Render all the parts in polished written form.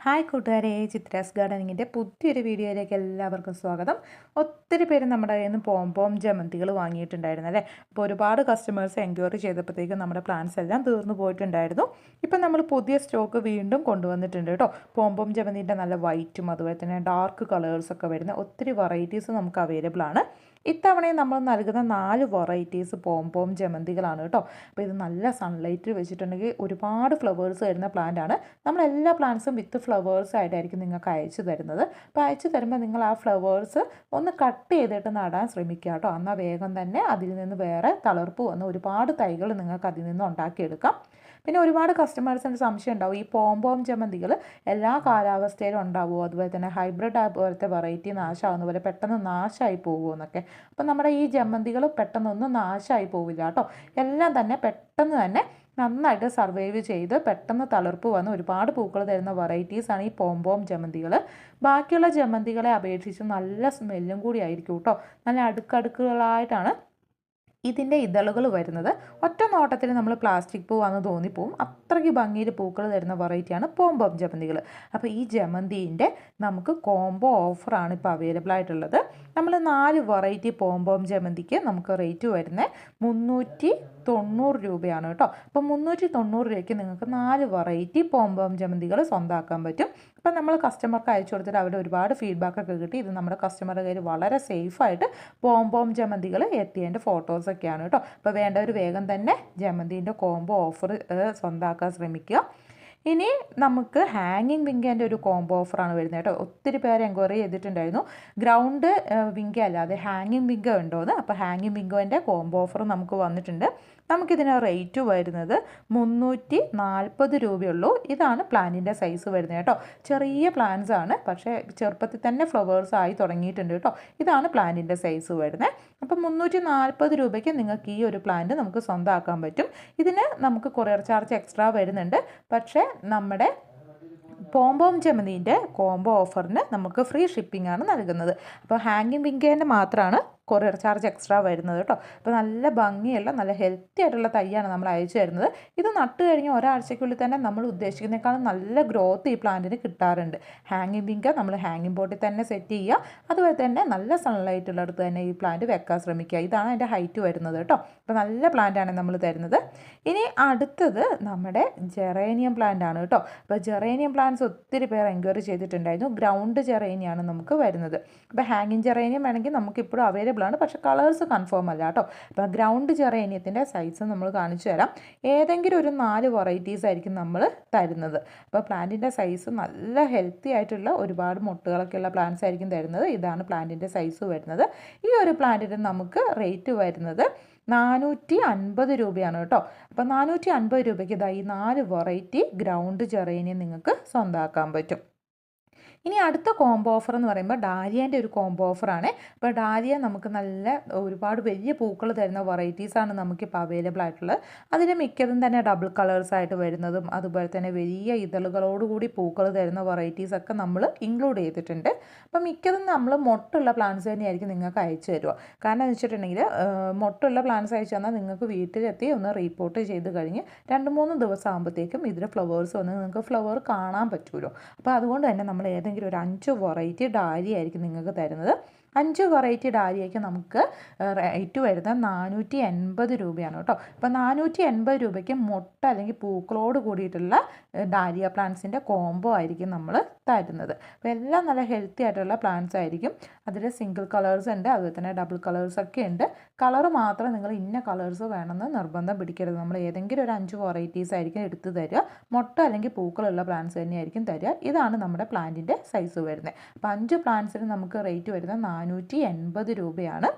Hi കൂട്ടുകാരെ, ചിത്രാസ് ഗാർഡനിങ്ങിൻ്റെ പുതിയൊരു വീഡിയോയിലേക്ക് എല്ലാവർക്കും സ്വാഗതം. ഒത്തിരി പേര് നമ്മുടെ കയ്യിൽ നിന്ന് പോം ജമന്തികൾ വാങ്ങിയിട്ടുണ്ടായിരുന്നു അല്ലേ. അപ്പോൾ ഒരുപാട് കസ്റ്റമേഴ്സ് എൻക്വയറി ചെയ്തപ്പോഴത്തേക്കും നമ്മുടെ പ്ലാൻസ് എല്ലാം തീർന്നു പോയിട്ടുണ്ടായിരുന്നു. ഇപ്പം നമ്മൾ പുതിയ സ്റ്റോക്ക് വീണ്ടും കൊണ്ടുവന്നിട്ടുണ്ട് കേട്ടോ. പോം ജമന്തിൻ്റെ നല്ല വൈറ്റും അതുപോലെ തന്നെ ഡാർക്ക് കളേഴ്സൊക്കെ വരുന്ന ഒത്തിരി വെറൈറ്റീസ് നമുക്ക് അവൈലബിൾ ആണ്. ഇത്തവണയും നമ്മൾ നൽകുന്ന 4 വെറൈറ്റീസ് പോം ജമന്തികളാണ് കേട്ടോ. അപ്പോൾ ഇത് നല്ല സൺലൈറ്റിൽ വെച്ചിട്ടുണ്ടെങ്കിൽ ഒരുപാട് ഫ്ലവേഴ്സ് വരുന്ന പ്ലാന്റ് ആണ്. നമ്മളെല്ലാ പ്ലാന്റ്സും വിത്ത് ഫ്ലവേഴ്സ് ആയിട്ടായിരിക്കും നിങ്ങൾക്ക് അയച്ചു തരുന്നത്. അപ്പോൾ അയച്ചു തരുമ്പോൾ നിങ്ങൾ ആ ഫ്ലവേഴ്സ് ഒന്ന് കട്ട് ചെയ്തിട്ട് നടാൻ ശ്രമിക്കുക കേട്ടോ. എന്നാൽ വേഗം തന്നെ അതിൽ നിന്ന് വേറെ തളിർപ്പ് വന്ന് ഒരുപാട് തൈകൾ നിങ്ങൾക്ക് അതിൽ നിന്ന് ഉണ്ടാക്കിയെടുക്കാം. പിന്നെ ഒരുപാട് കസ്റ്റമേഴ്സിന് സംശയം ഉണ്ടാവും, ഈ പോം ജമന്തികൾ എല്ലാ കാലാവസ്ഥയിലും ഉണ്ടാവുമോ, അതുപോലെ തന്നെ ഹൈബ്രിഡ് പോലത്തെ വെറൈറ്റി നാശമാകുന്ന പോലെ പെട്ടെന്ന് നാശമായി പോകുമോ എന്നൊക്കെ. അപ്പം നമ്മുടെ ഈ ജമന്തികൾ പെട്ടെന്നൊന്നും നാശമായി പോവില്ല കേട്ടോ. എല്ലാം തന്നെ പെട്ടെന്ന് തന്നെ നന്നായിട്ട് സർവൈവ് ചെയ്ത് പെട്ടെന്ന് തളിർപ്പ് വന്ന് ഒരുപാട് പൂക്കൾ തരുന്ന വെറൈറ്റീസാണ് ഈ പോം ജമന്തികൾ. ബാക്കിയുള്ള ജമന്തികളെ അപേക്ഷിച്ച് നല്ല സ്മെല്ലും കൂടി ആയിരിക്കും കേട്ടോ. നല്ല അടുക്കടുക്കുകളായിട്ടാണ് ഇതിൻ്റെ ഇതളുകൾ വരുന്നത്. ഒറ്റ നോട്ടത്തിൽ നമ്മൾ പ്ലാസ്റ്റിക് പൂവാന്ന് തോന്നിപ്പോവും. അത്രയ്ക്ക് ഭംഗിയിൽ പൂക്കൾ തരുന്ന വെറൈറ്റിയാണ് പോം ജമന്തികൾ. അപ്പോൾ ഈ ജമന്തിൻ്റെ നമുക്ക് കോംബോ ഓഫറാണ് ഇപ്പോൾ അവൈലബിൾ ആയിട്ടുള്ളത്. നമ്മൾ 4 വെറൈറ്റി പോം ജമന്തിക്ക് നമുക്ക് റേറ്റ് വരുന്നത് 390 രൂപയാണ് കേട്ടോ. അപ്പോൾ 390 രൂപയ്ക്ക് നിങ്ങൾക്ക് 4 വെറൈറ്റി പോം ജമന്തികൾ സ്വന്തമാക്കാൻ പറ്റും. അപ്പം നമ്മൾ കസ്റ്റമർക്ക് അയച്ചു കൊടുത്തിട്ട് അവിടെ ഒരുപാട് ഫീഡ്ബാക്കൊക്കെ കിട്ടി. ഇത് നമ്മുടെ കസ്റ്റമറുടെ കയ്യിൽ വളരെ സേഫായിട്ട് പോം ജമന്തികൾ എത്തിയതിൻ്റെ ഫോട്ടോസൊക്കെയാണ് കേട്ടോ. അപ്പോൾ വേണ്ടവർ വേഗം തന്നെ ജമന്തിൻ്റെ കോംബോ ഓഫർ സ്വന്തമാക്കാൻ ശ്രമിക്കുക. ഇനി നമുക്ക് ഹാങ്ങിങ് വിങ്കേൻ്റെ ഒരു കോംബോ ഓഫറാണ് വരുന്നത് കേട്ടോ. ഒത്തിരി പേര് എൻക്വയറി ചെയ്തിട്ടുണ്ടായിരുന്നു ഗ്രൗണ്ട് വിങ്ക അല്ലാതെ ഹാങ്ങിങ് വിങ്ക ഉണ്ടോയെന്ന്. അപ്പോൾ ഹാങ്ങിങ് വിങ്കോൻ്റെ കോംബോ ഓഫർ നമുക്ക് വന്നിട്ടുണ്ട്. നമുക്കിതിന് റേറ്റ് വരുന്നത് 340 രൂപയുള്ളൂ. ഇതാണ് പ്ലാന്റിൻ്റെ സൈസ് വരുന്നത് കേട്ടോ. ചെറിയ പ്ലാന്റ്സ് ആണ്, പക്ഷേ ചെറുപ്പത്തിൽ തന്നെ ഫ്ലവേഴ്സ് ആയി തുടങ്ങിയിട്ടുണ്ട് കേട്ടോ. ഇതാണ് പ്ലാന്റിൻ്റെ സൈസ് വരുന്നത്. അപ്പം 340 രൂപയ്ക്ക് നിങ്ങൾക്ക് ഈ ഒരു പ്ലാന്റ് നമുക്ക് സ്വന്തമാക്കാൻ പറ്റും. ഇതിന് നമുക്ക് കൊറിയർ ചാർജ് എക്സ്ട്രാ വരുന്നുണ്ട്. പക്ഷേ നമ്മുടെ പോം ജമന്തിൻ്റെ കോംബോ ഓഫറിന് നമുക്ക് ഫ്രീ ഷിപ്പിംഗ് ആണ് നൽകുന്നത്. അപ്പോൾ ഹാങ്ങിങ് വിങ്കേൻ്റെ മാത്രമാണ് കൊറിയർ ചാർജ് എക്സ്ട്രാ വരുന്നത് കേട്ടോ. അപ്പോൾ നല്ല ഭംഗിയുള്ള നല്ല ഹെൽത്തി ആയിട്ടുള്ള തൈയാണ് നമ്മൾ അയച്ചു തരുന്നത്. ഇത് നട്ട് കഴിഞ്ഞ് ഒരാഴ്ചയ്ക്കുള്ളിൽ തന്നെ നമ്മൾ ഉദ്ദേശിക്കുന്നതിനേക്കാളും നല്ല ഗ്രോത്ത് ഈ പ്ലാന്റിന് കിട്ടാറുണ്ട്. ഹാങ്ങിങ് വിങ്ക നമ്മൾ ഹാങ്ങിങ് ബോട്ടിൽ തന്നെ സെറ്റ് ചെയ്യുക. അതുപോലെ തന്നെ നല്ല സൺലൈറ്റ് ഉള്ളിടത്ത് തന്നെ ഈ പ്ലാന്റ് വെക്കാൻ ശ്രമിക്കുക. ഇതാണ് അതിൻ്റെ ഹൈറ്റ് വരുന്നത് കേട്ടോ. അപ്പോൾ നല്ല പ്ലാന്റാണ് നമ്മൾ തരുന്നത്. ഇനി അടുത്തത് നമ്മുടെ ജെറേനിയം പ്ലാന്റ് ആണ് കേട്ടോ. അപ്പോൾ ജെറേനിയം പ്ലാന്റ്സ് ഒത്തിരി പേർ എൻക്വയറി ചെയ്തിട്ടുണ്ടായിരുന്നു. ഗ്രൗണ്ട് ജെറേനിയാണ് നമുക്ക് വരുന്നത്. അപ്പോൾ ഹാങ്ങിങ് ജെറേനിയം വേണമെങ്കിൽ നമുക്കിപ്പോഴും അവൈലബിൾ ആണ്, പക്ഷേ കളേഴ്സ് കൺഫേം അല്ല കേട്ടോ. അപ്പോൾ ഗ്രൗണ്ട് ജെറേനിയത്തിൻ്റെ സൈസ് നമ്മൾ കാണിച്ചു തരാം. ഏതെങ്കിലും ഒരു 4 വെറൈറ്റീസ് ആയിരിക്കും നമ്മൾ തരുന്നത്. അപ്പോൾ പ്ലാന്റിൻ്റെ സൈസ് നല്ല ഹെൽത്തി ആയിട്ടുള്ള ഒരുപാട് മുട്ടുകളൊക്കെ ഉള്ള പ്ലാന്റ്സ് ആയിരിക്കും തരുന്നത്. ഇതാണ് പ്ലാന്റിൻ്റെ സൈസ് വരുന്നത്. ഈ ഒരു പ്ലാന്റിന് നമുക്ക് റേറ്റ് വരുന്നത് 450 രൂപയാണ് കേട്ടോ. അപ്പോൾ 450 രൂപയ്ക്ക് ഈ 4 വെറൈറ്റി ഗ്രൗണ്ട് ജെറേനിയം നിങ്ങൾക്ക് സ്വന്തമാക്കാൻ പറ്റും. ഇനി അടുത്ത കോംബോ ഓഫർ എന്ന് പറയുമ്പോൾ ഡാലിയേൻ്റെ ഒരു കോംബോ ഓഫറാണ്. അപ്പോൾ ഡാലിയ നമുക്ക് നല്ല ഒരുപാട് വലിയ പൂക്കൾ തരുന്ന വെറൈറ്റീസാണ് നമുക്കിപ്പോൾ അവൈലബിൾ ആയിട്ടുള്ളത്. അതിൽ മിക്കതും തന്നെ ഡബിൾ കളേഴ്സ് ആയിട്ട് വരുന്നതും അതുപോലെ തന്നെ വലിയ ഇതളുകളോടുകൂടി പൂക്കൾ തരുന്ന വെറൈറ്റീസൊക്കെ നമ്മൾ ഇൻക്ലൂഡ് ചെയ്തിട്ടുണ്ട്. അപ്പോൾ മിക്കതും നമ്മൾ മൊട്ടുള്ള പ്ലാന്റ്സ് തന്നെയായിരിക്കും നിങ്ങൾക്ക് അയച്ചു തരുക. കാരണം എന്ന് വെച്ചിട്ടുണ്ടെങ്കിൽ മൊട്ടുള്ള പ്ലാന്റ്സ് അയച്ചു തന്നാൽ നിങ്ങൾക്ക് വീട്ടിലെത്തി ഒന്ന് റീപ്പോർട്ട് ചെയ്ത് കഴിഞ്ഞ് 2-3 ദിവസം ആകുമ്പോഴത്തേക്കും ഇതിൽ ഫ്ലവേഴ്സ് വന്ന് നിങ്ങൾക്ക് ഫ്ലവർ കാണാൻ പറ്റുമല്ലോ. അപ്പോൾ അതുകൊണ്ട് തന്നെ നമ്മൾ ഏതെങ്കിലും ഒരു 5 വെറൈറ്റി ഡാലിയ ആയിരിക്കും നിങ്ങൾക്ക് തരുന്നത്. 5 വെറൈറ്റി ഡാലിയയ്ക്ക് നമുക്ക് റേറ്റ് വരുന്നത് 480 രൂപയാണ് കേട്ടോ. അപ്പോൾ 480 രൂപയ്ക്ക് മുട്ട അല്ലെങ്കിൽ പൂക്കളോട് കൂടിയിട്ടുള്ള ഡാലിയ പ്ലാന്റ്സിൻ്റെ കോംബോ ആയിരിക്കും നമ്മൾ തരുന്നത്. അപ്പോൾ എല്ലാം നല്ല ഹെൽത്തി ആയിട്ടുള്ള പ്ലാന്റ്സ് ആയിരിക്കും. അതിൽ സിംഗിൾ കളേഴ്സ് ഉണ്ട്, അതുപോലെ തന്നെ ഡബിൾ കളേഴ്സൊക്കെ ഉണ്ട്. കളർ മാത്രം നിങ്ങൾ ഇന്ന കളേഴ്സ് വേണമെന്ന് നിർബന്ധം പിടിക്കരുത്. നമ്മൾ ഏതെങ്കിലും ഒരു 5 വെറൈറ്റീസ് ആയിരിക്കും എടുത്ത് തരിക. മുട്ട അല്ലെങ്കിൽ പൂക്കളുള്ള പ്ലാന്റ്സ് തന്നെയായിരിക്കും തരിക. ഇതാണ് നമ്മുടെ പ്ലാന്റിൻ്റെ സൈസ് വരുന്നത്. അപ്പോൾ 5 പ്ലാന്റ്സിന് നമുക്ക് റേറ്റ് വരുന്നത് 480 രൂപയാണ്.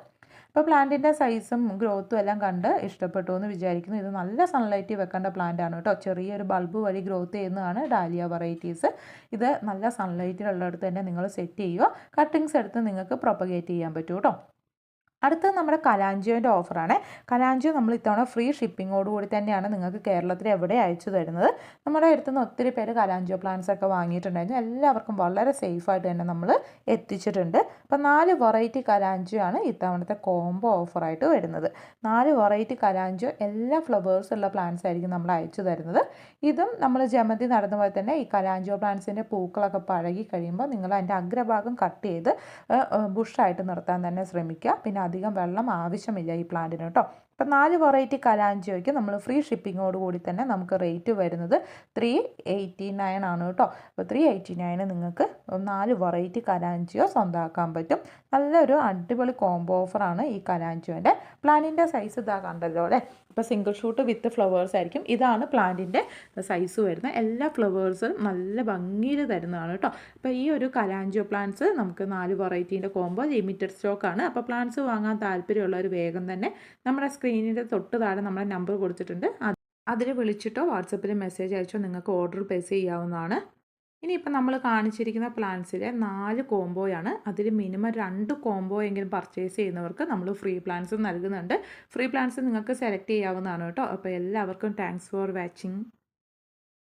അപ്പോൾ പ്ലാന്റിൻ്റെ സൈസും ഗ്രോത്തും എല്ലാം കണ്ട് ഇഷ്ടപ്പെട്ടു എന്ന് വിചാരിക്കുന്നു. ഇത് നല്ല സൺലൈറ്റിൽ വെക്കേണ്ട പ്ലാന്റ് ആണ് കേട്ടോ. ചെറിയൊരു ബൾബ് വഴി ഗ്രോത്ത് ചെയ്യുന്നതാണ് ഡാലിയ വെറൈറ്റീസ്. ഇത് നല്ല സൺലൈറ്റിലുള്ളിടത്ത് തന്നെ നിങ്ങൾ സെറ്റ് ചെയ്യുക. കട്ടിങ്സ് എടുത്ത് നിങ്ങൾക്ക് പ്രൊപ്പഗേറ്റ് ചെയ്യാൻ പറ്റും കേട്ടോ. അടുത്തത് നമ്മുടെ കലാഞ്ചിയോൻ്റെ ഓഫറാണ്. കലാഞ്ചിയോ നമ്മൾ ഇത്തവണ ഫ്രീ ഷിപ്പിങ്ങോടുകൂടി തന്നെയാണ് നിങ്ങൾക്ക് കേരളത്തിൽ എവിടെ അയച്ചു തരുന്നത്. നമ്മുടെ അടുത്തുനിന്ന് ഒത്തിരി പേര് കലാഞ്ചിയോ പ്ലാന്റ്സ് ഒക്കെ വാങ്ങിയിട്ടുണ്ടായിരുന്നു. എല്ലാവർക്കും വളരെ സേഫായിട്ട് തന്നെ നമ്മൾ എത്തിച്ചിട്ടുണ്ട്. അപ്പോൾ 4 വെറൈറ്റി കലാഞ്ചിയോ ആണ് ഇത്തവണത്തെ കോംബോ ഓഫറായിട്ട് വരുന്നത്. 4 വെറൈറ്റി കലാഞ്ചിയോ എല്ലാ ഫ്ലവേഴ്സ് ഉള്ള പ്ലാന്റ്സ് ആയിരിക്കും നമ്മൾ അയച്ചു തരുന്നത്. ഇതും നമ്മൾ ജമന്തി നടന്ന പോലെ തന്നെ ഈ കലാഞ്ചിയോ പ്ലാന്റ്സിൻ്റെ പൂക്കളൊക്കെ പഴകി കഴിയുമ്പോൾ നിങ്ങൾ അതിൻ്റെ അഗ്രഭാഗം കട്ട് ചെയ്ത് ബുഷായിട്ട് നിർത്താൻ തന്നെ ശ്രമിക്കുക. പിന്നെ അധികം വെള്ളം ആവശ്യമില്ല ഈ പ്ലാന്റിന് കേട്ടോ. അപ്പോൾ 4 വെറൈറ്റി കലാഞ്ചിയോയ്ക്ക് നമ്മൾ ഫ്രീ ഷിപ്പിങ്ങോട് കൂടി തന്നെ നമുക്ക് റേറ്റ് വരുന്നത് 389 ആണ് കേട്ടോ. അപ്പോൾ 389 നിങ്ങൾക്ക് 4 വെറൈറ്റി കലാഞ്ചിയോ സ്വന്തമാക്കാൻ പറ്റും. നല്ലൊരു അടിപൊളി കോംബോ ഓഫറാണ് ഈ കലാഞ്ചിയോൻ്റെ. പ്ലാന്റിൻ്റെ സൈസ് ഇതാ കണ്ടല്ലോ അല്ലേ. ഇപ്പോൾ സിംഗിൾ ഷൂട്ട് വിത്ത് ഫ്ലവേഴ്സ് ആയിരിക്കും. ഇതാണ് പ്ലാന്റിൻ്റെ സൈസ് വരുന്നത്. എല്ലാ ഫ്ലവേഴ്സും നല്ല ഭംഗിയിൽ തരുന്നതാണ് കേട്ടോ. അപ്പോൾ ഈ ഒരു കലാഞ്ചിയോ പ്ലാന്റ്സ് നമുക്ക് 4 വെറൈറ്റീൻ്റെ കോംബോ ലിമിറ്റഡ് സ്റ്റോക്കാണ്. അപ്പോൾ പ്ലാന്റ്സ് വാങ്ങാൻ താല്പര്യമുള്ളവർ വേഗം തന്നെ നമ്മുടെ സ്ക്രീനിൻ്റെ തൊട്ട് താഴെ നമ്മുടെ നമ്പർ കൊടുത്തിട്ടുണ്ട്. അതിൽ വിളിച്ചിട്ടോ വാട്സപ്പിൽ മെസ്സേജ് അയച്ചോ നിങ്ങൾക്ക് ഓർഡർ പ്ലേസ് ചെയ്യാവുന്നതാണ്. ഇനിയിപ്പോൾ നമ്മൾ കാണിച്ചിരിക്കുന്ന പ്ലാൻസിലെ 4 കോംബോയാണ്. അതിൽ മിനിമം 2 കോംബോ എങ്കിലും പർച്ചേസ് ചെയ്യുന്നവർക്ക് നമ്മൾ ഫ്രീ പ്ലാൻസ് നൽകുന്നുണ്ട്. ഫ്രീ പ്ലാൻസ് നിങ്ങൾക്ക് സെലക്ട് ചെയ്യാവുന്നതാണ് കേട്ടോ. അപ്പോൾ എല്ലാവർക്കും താങ്ക്സ് ഫോർ വാച്ചിങ്.